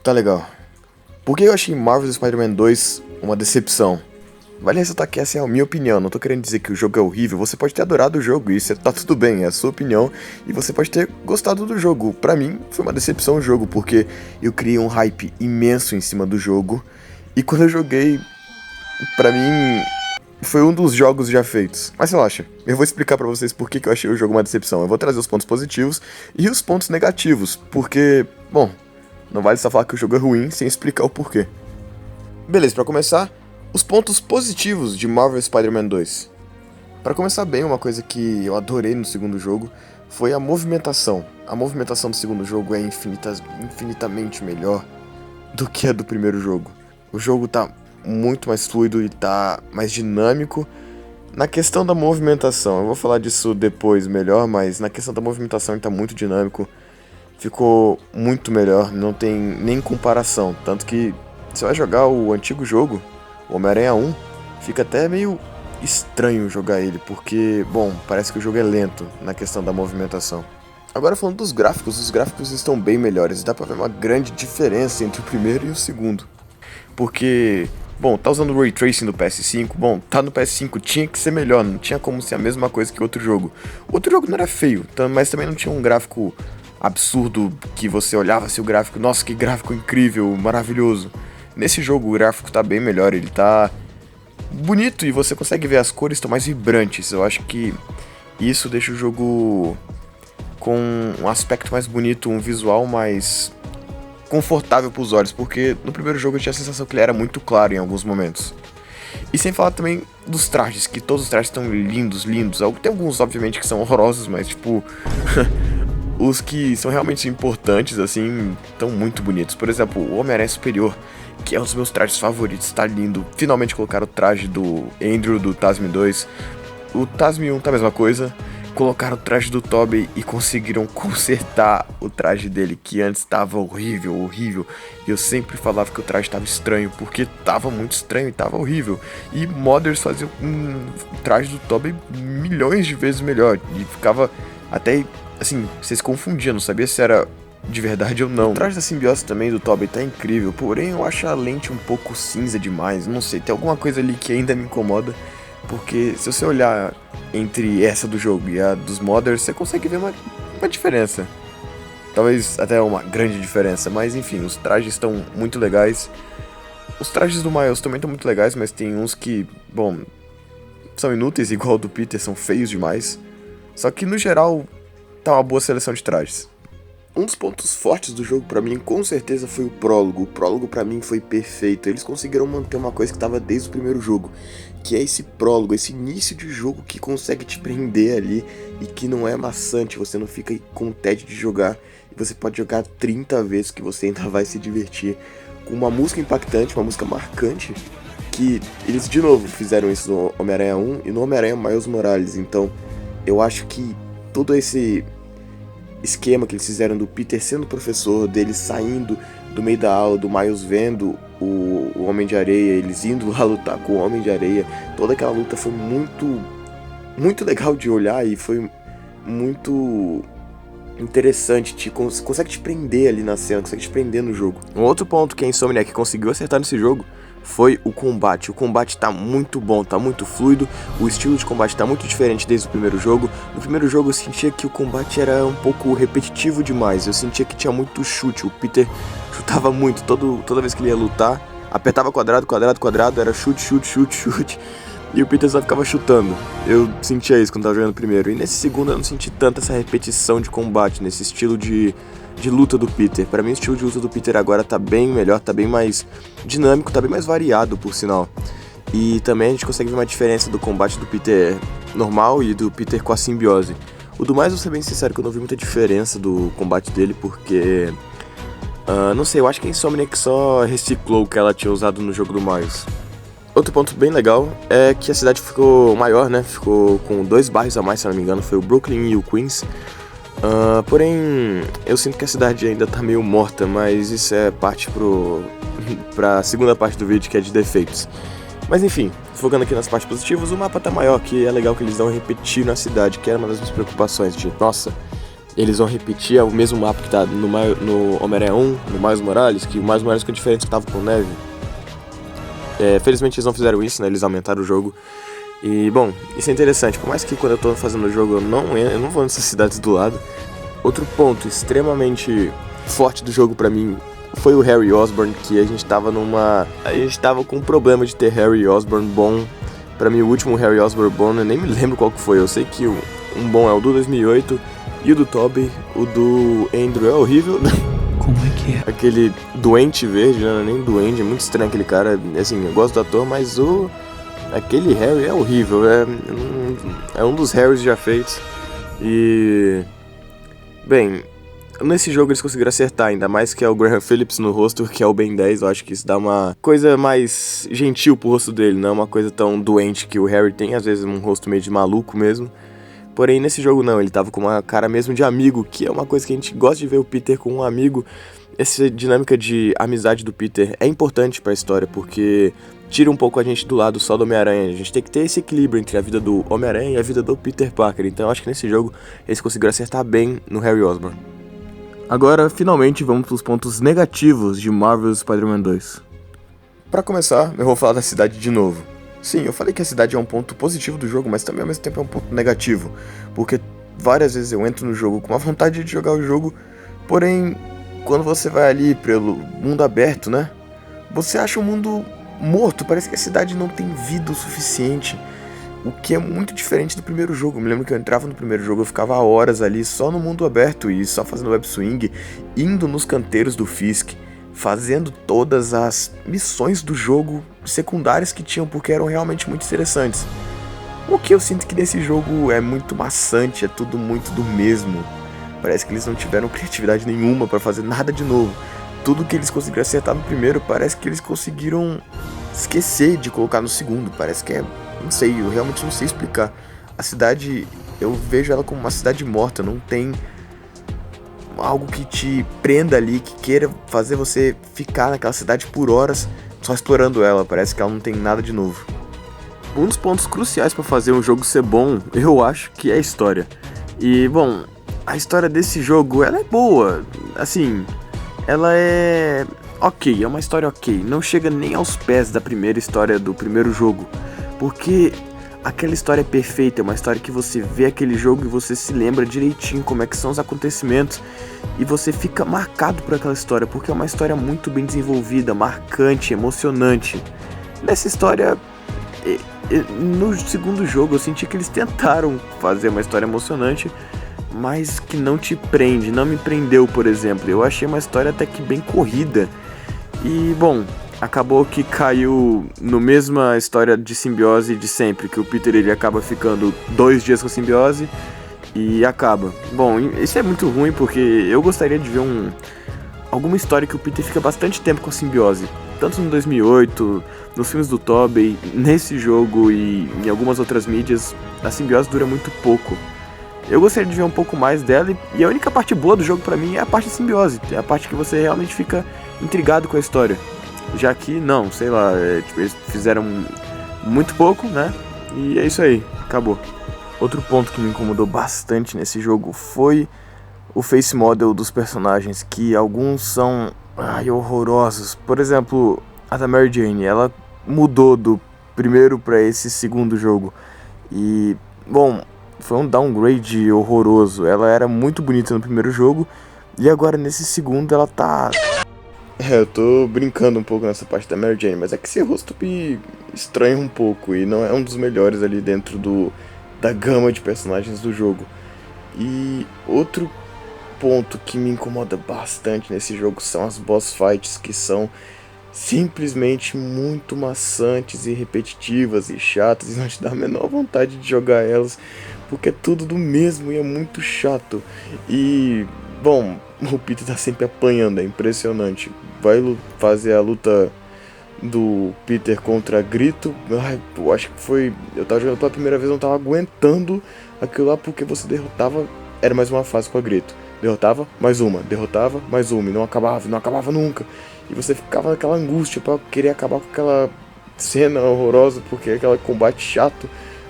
Tá legal. Por que eu achei Marvel's Spider-Man 2 uma decepção? Vale ressaltar que essa é a minha opinião, não tô querendo dizer que o jogo é horrível, você pode ter adorado o jogo, e isso tá tudo bem, é a sua opinião, e você pode ter gostado do jogo. Pra mim, foi uma decepção o jogo, porque eu criei um hype imenso em cima do jogo, e quando eu joguei, pra mim, foi um dos jogos já feitos. Mas relaxa, eu vou explicar pra vocês por que eu achei o jogo uma decepção. Eu vou trazer os pontos positivos e os pontos negativos, porque, bom, não vale só falar que o jogo é ruim sem explicar o porquê. Beleza, pra começar, os pontos positivos de Marvel Spider-Man 2. Pra começar bem, uma coisa que eu adorei no segundo jogo foi a movimentação. A movimentação do segundo jogo é infinitamente melhor do que a do primeiro jogo. O jogo tá muito mais fluido e tá mais dinâmico. Na questão da movimentação, eu vou falar disso depois melhor, mas na questão da movimentação ele tá muito dinâmico. Ficou muito melhor, não tem nem comparação. Tanto que você vai jogar o antigo jogo, o Homem-Aranha 1, fica até meio estranho jogar ele, porque, bom, parece que o jogo é lento na questão da movimentação. Agora falando dos gráficos, os gráficos estão bem melhores, dá pra ver uma grande diferença entre o primeiro e o segundo. Porque, bom, tá usando o Ray Tracing do PS5, bom, tá no PS5, tinha que ser melhor, não tinha como ser a mesma coisa que outro jogo. O outro jogo não era feio, mas também não tinha um gráfico absurdo que você olhava assim o gráfico, nossa, que gráfico incrível, maravilhoso. Nesse jogo o gráfico tá bem melhor, ele tá bonito e você consegue ver as cores estão mais vibrantes. Eu acho que isso deixa o jogo com um aspecto mais bonito, um visual mais confortável pros olhos, porque no primeiro jogo eu tinha a sensação que ele era muito claro em alguns momentos. E sem falar também dos trajes, que todos os trajes estão lindos, lindos. Tem alguns, obviamente, que são horrorosos, mas tipo... os que são realmente importantes, assim, estão muito bonitos. Por exemplo, o Homem-Aranha Superior, que é um dos meus trajes favoritos, tá lindo. Finalmente colocaram o traje do Andrew, do TASM 2. O TASM 1 tá a mesma coisa. Colocaram o traje do Tobey e conseguiram consertar o traje dele, que antes tava horrível, horrível. E eu sempre falava que o traje tava estranho, porque tava muito estranho e tava horrível. E modders faziam um traje do Tobey milhões de vezes melhor. E ficava até... assim, você se confundia, não sabia se era de verdade ou não. O traje da simbiose também do Tobey tá incrível, porém eu acho a lente um pouco cinza demais, não sei, tem alguma coisa ali que ainda me incomoda, porque se você olhar entre essa do jogo e a dos modders, você consegue ver uma diferença. Talvez até uma grande diferença, mas enfim, os trajes estão muito legais. Os trajes do Miles também estão muito legais, mas tem uns que, bom, são inúteis, igual o do Peter, são feios demais. Só que no geral... tá uma boa seleção de trajes. Um dos pontos fortes do jogo pra mim, com certeza, foi o prólogo. O prólogo pra mim foi perfeito. Eles conseguiram manter uma coisa que tava desde o primeiro jogo, que é esse prólogo, esse início de jogo que consegue te prender ali e que não é maçante, você não fica com tédio de jogar e você pode jogar 30 vezes que você ainda vai se divertir. Com uma música impactante, uma música marcante, que eles de novo fizeram isso no Homem-Aranha 1 e no Homem-Aranha Miles Morales. Então, eu acho que todo esse esquema que eles fizeram do Peter sendo professor, dele saindo do meio da aula, do Miles vendo o Homem de Areia, eles indo lá lutar com o Homem de Areia, toda aquela luta foi muito legal de olhar e foi muito interessante, consegue te prender ali na cena, consegue te prender no jogo. Um outro ponto que a Insomniac conseguiu acertar nesse jogo foi o combate. O combate tá muito bom, tá muito fluido, o estilo de combate tá muito diferente desde o primeiro jogo. No primeiro jogo eu sentia que o combate era um pouco repetitivo demais, eu sentia que tinha muito chute, o Peter chutava muito, toda vez que ele ia lutar, apertava quadrado, quadrado, quadrado, era chute, chute, chute, chute, e o Peter só ficava chutando. Eu sentia isso quando tava jogando primeiro, e nesse segundo eu não senti tanto essa repetição de combate, nesse estilo de luta do Peter. Pra mim o estilo de luta do Peter agora tá bem melhor, tá bem mais dinâmico, tá bem mais variado, por sinal. E também a gente consegue ver uma diferença do combate do Peter normal e do Peter com a simbiose. O do Miles, vou ser bem sincero, que eu não vi muita diferença do combate dele, porque... não sei, eu acho que a Insomniac só reciclou o que ela tinha usado no jogo do Miles. Outro ponto bem legal é que a cidade ficou maior, né? Ficou com 2 bairros a mais, se não me engano, foi o Brooklyn e o Queens. Porém, eu sinto que a cidade ainda tá meio morta, mas isso é parte pra segunda parte do vídeo, que é de defeitos. Mas enfim, focando aqui nas partes positivas, o mapa tá maior, que é legal que eles não repetiram a cidade, que era uma das minhas preocupações, de, nossa, eles vão repetir o mesmo mapa que tá no Homem-Aranha 1, no Miles Morales, que o Miles Morales ficou diferente, que tava com neve. Felizmente eles não fizeram isso, né? Eles aumentaram o jogo. E, bom, isso é interessante. Por mais que quando eu tô fazendo o jogo eu não vou nessas cidades do lado. Outro ponto extremamente forte do jogo pra mim foi o Harry Osborn, que a gente tava com um problema de ter Harry Osborn bom. Pra mim o último Harry Osborn bom, eu nem me lembro qual que foi. Eu sei que um bom é o do 2008 e o do Tobey. O do Andrew é horrível. Como é que é? Aquele doente verde, não é nem doente, é muito estranho aquele cara. Assim, eu gosto do ator, mas aquele Harry é horrível. É um dos Harrys já feitos. E... bem, nesse jogo eles conseguiram acertar, ainda mais que é o Graham Phillips no rosto, que é o Ben 10. Eu acho que isso dá uma coisa mais gentil pro rosto dele, não é uma coisa tão doente que o Harry tem, às vezes um rosto meio de maluco mesmo. Porém, nesse jogo não, ele tava com uma cara mesmo de amigo, que é uma coisa que a gente gosta de ver o Peter com um amigo. Essa dinâmica de amizade do Peter é importante pra história, porque tira um pouco a gente do lado só do Homem-Aranha. A gente tem que ter esse equilíbrio entre a vida do Homem-Aranha e a vida do Peter Parker. Então eu acho que nesse jogo eles conseguiram acertar bem no Harry Osborn. Agora, finalmente, vamos pros pontos negativos de Marvel's Spider-Man 2. Pra começar, eu vou falar da cidade de novo. Sim, eu falei que a cidade é um ponto positivo do jogo, mas também ao mesmo tempo é um ponto negativo. Porque várias vezes eu entro no jogo com uma vontade de jogar o jogo, porém, quando você vai ali pelo mundo aberto, né? Você acha o mundo morto, parece que a cidade não tem vida o suficiente. O que é muito diferente do primeiro jogo. Eu me lembro que eu entrava no primeiro jogo, eu ficava horas ali só no mundo aberto e só fazendo web swing, indo nos canteiros do Fisk, fazendo todas as missões do jogo secundárias que tinham, porque eram realmente muito interessantes. O que eu sinto que nesse jogo é muito maçante, é tudo muito do mesmo. Parece que eles não tiveram criatividade nenhuma pra fazer nada de novo. Tudo que eles conseguiram acertar no primeiro, parece que eles conseguiram esquecer de colocar no segundo. Parece que não sei, eu realmente não sei explicar. A cidade, eu vejo ela como uma cidade morta, não tem algo que te prenda ali, que queira fazer você ficar naquela cidade por horas só explorando ela. Parece que ela não tem nada de novo. Um dos pontos cruciais para fazer um jogo ser bom, eu acho que é a história. E, bom, a história desse jogo, ela é boa. Assim, ela é ok, é uma história ok. Não chega nem aos pés da primeira história do primeiro jogo, porque aquela história é perfeita, é uma história que você vê aquele jogo e você se lembra direitinho como é que são os acontecimentos e você fica marcado por aquela história, porque é uma história muito bem desenvolvida, marcante, emocionante. Nessa história, no segundo jogo eu senti que eles tentaram fazer uma história emocionante, mas que não te prende, não me prendeu, por exemplo. Eu achei uma história até que bem corrida e, bom, acabou que caiu no mesma história de simbiose de sempre, que o Peter ele acaba ficando 2 dias com a simbiose e acaba. Bom, isso é muito ruim porque eu gostaria de ver alguma história que o Peter fica bastante tempo com a simbiose. Tanto no 2008, nos filmes do Tobey, nesse jogo e em algumas outras mídias, a simbiose dura muito pouco. Eu gostaria de ver um pouco mais dela e a única parte boa do jogo pra mim é a parte de simbiose. É a parte que você realmente fica intrigado com a história. Já que, não, sei lá, eles fizeram muito pouco, né? E é isso aí, acabou. Outro ponto que me incomodou bastante nesse jogo foi o face model dos personagens, que alguns são horrorosos. Por exemplo, a da Mary Jane, ela mudou do primeiro pra esse segundo jogo. E, bom, foi um downgrade horroroso. Ela era muito bonita no primeiro jogo e agora nesse segundo ela tá... eu tô brincando um pouco nessa parte da Mary Jane, mas é que esse rosto me estranha um pouco e não é um dos melhores ali dentro da gama de personagens do jogo. E outro ponto que me incomoda bastante nesse jogo são as boss fights, que são simplesmente muito maçantes e repetitivas e chatas, e não te dá a menor vontade de jogar elas, porque é tudo do mesmo e é muito chato. E, bom, o Peter tá sempre apanhando, é impressionante. Vai fazer a luta do Peter contra Grito. Eu acho que foi... eu tava jogando pela primeira vez, eu não tava aguentando aquilo lá, porque você derrotava... era mais uma fase com a Grito. Derrotava, mais uma. Derrotava, mais uma. E não acabava nunca. E você ficava naquela angústia pra querer acabar com aquela cena horrorosa, porque é aquele combate chato.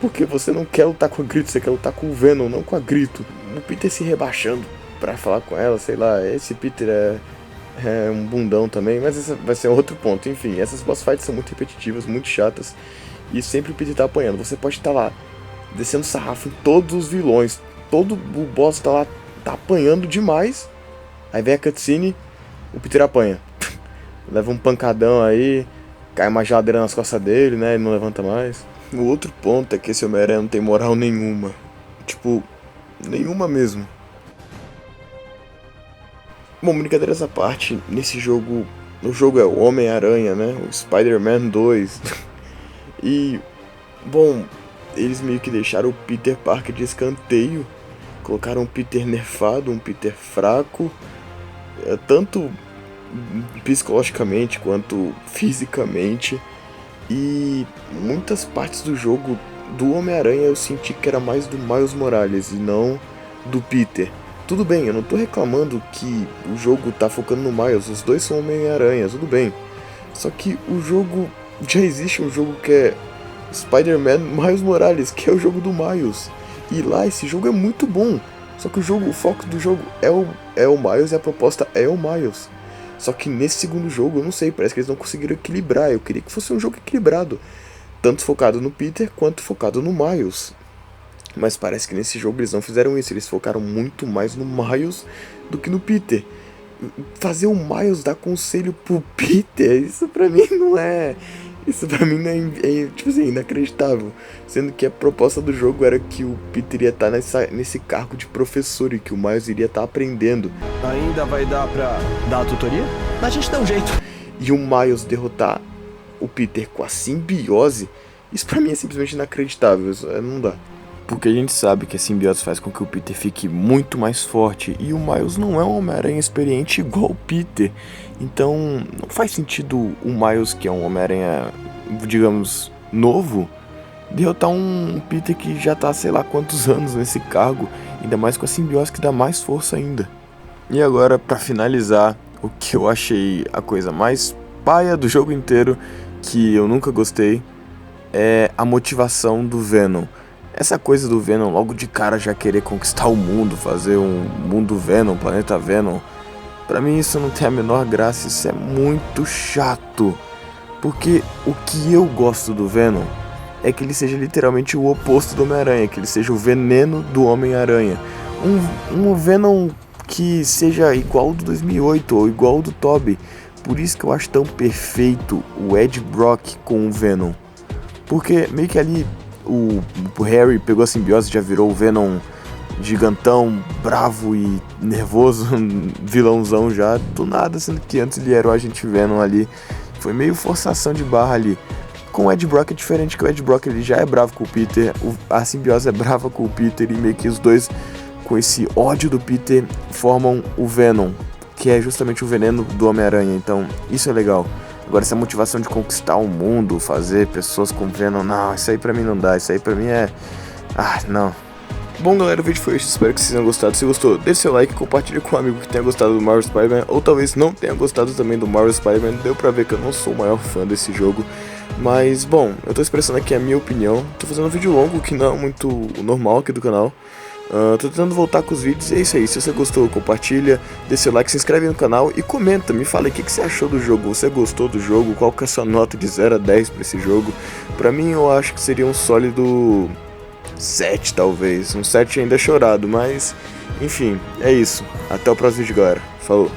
porque você não quer lutar com a Grito, você quer lutar com o Venom, não com a Grito. O Peter se rebaixando pra falar com ela, sei lá, esse Peter é um bundão também, mas esse vai ser outro ponto. Enfim, essas boss fights são muito repetitivas, muito chatas, e sempre o Peter tá apanhando. Você pode estar lá, descendo sarrafo em todos os vilões, todo o boss tá lá, tá apanhando demais, aí vem a cutscene, o Peter apanha. Leva um pancadão aí, cai uma geladeira nas costas dele, né, ele não levanta mais. O outro ponto é que esse Homem-Aranha não tem moral nenhuma, tipo, nenhuma mesmo. Bom, brincadeiras à parte, nesse jogo, o jogo é o Homem-Aranha, né, o Spider-Man 2, e, bom, eles meio que deixaram o Peter Parker de escanteio, colocaram um Peter nerfado, um Peter fraco, tanto psicologicamente quanto fisicamente, e muitas partes do jogo do Homem-Aranha eu senti que era mais do Miles Morales e não do Peter. Tudo bem, eu não tô reclamando que o jogo tá focando no Miles, os dois são Homem-Aranha, tudo bem. Só que o jogo, já existe um jogo que é Spider-Man Miles Morales, que é o jogo do Miles. E lá esse jogo é muito bom, só que o foco do jogo é o Miles e a proposta é o Miles. Só que nesse segundo jogo, eu não sei, parece que eles não conseguiram equilibrar. Eu queria que fosse um jogo equilibrado, tanto focado no Peter quanto focado no Miles. Mas parece que nesse jogo eles não fizeram isso, eles focaram muito mais no Miles do que no Peter. Fazer o Miles dar conselho pro Peter, isso pra mim não é... Isso pra mim é tipo assim, inacreditável. Sendo que a proposta do jogo era que o Peter ia estar nesse cargo de professor e que o Miles iria estar aprendendo. Ainda vai dar pra dar a tutoria? A gente dá um jeito. E o Miles derrotar o Peter com a simbiose, isso pra mim é simplesmente inacreditável, isso não dá. Porque a gente sabe que a simbiose faz com que o Peter fique muito mais forte, e o Miles não é um Homem-Aranha experiente igual o Peter. Então não faz sentido o Miles, que é um Homem-Aranha, digamos, novo, derrotar um Peter que já tá sei lá quantos anos nesse cargo, ainda mais com a simbiose que dá mais força ainda. E agora, pra finalizar, o que eu achei a coisa mais paia do jogo inteiro, que eu nunca gostei, é a motivação do Venom. Essa coisa do Venom logo de cara já querer conquistar o mundo, fazer um mundo Venom, planeta Venom, pra mim isso não tem a menor graça, isso é muito chato. Porque o que eu gosto do Venom é que ele seja literalmente o oposto do Homem-Aranha, que ele seja o veneno do Homem-Aranha. Um Venom que seja igual ao do 2008 ou igual ao do Tobey. Por isso que eu acho tão perfeito o Ed Brock com o Venom. Porque meio que ali o Harry pegou a simbiose e já virou o Venom gigantão, bravo e nervoso, vilãozão já, do nada, sendo que antes ele era o agente Venom ali. Foi meio forçação de barra ali. Com o Ed Brock é diferente, que o Ed Brock ele já é bravo com o Peter, a simbiose é brava com o Peter, e meio que os dois, com esse ódio do Peter, formam o Venom, que é justamente o veneno do Homem-Aranha. Então isso é legal. Agora essa motivação de conquistar o mundo, fazer pessoas com Venom, não, isso aí pra mim não dá, isso aí pra mim é... não. Bom galera, o vídeo foi este, espero que vocês tenham gostado. Se gostou, deixe seu like, compartilhe com um amigo que tenha gostado do Marvel Spider-Man, ou talvez não tenha gostado também do Marvel Spider-Man. Deu pra ver que eu não sou o maior fã desse jogo, mas bom, eu tô expressando aqui a minha opinião. Tô fazendo um vídeo longo, que não é muito normal aqui do canal. Tô tentando voltar com os vídeos, e é isso aí. Se você gostou, compartilha, deixa seu like, se inscreve no canal e comenta, me fala aí o que você achou do jogo. Você gostou do jogo? Qual que é a sua nota de 0 a 10 pra esse jogo? Pra mim eu acho que seria um sólido 7 talvez, um 7 ainda chorado, mas enfim, é isso. Até o próximo vídeo galera, falou!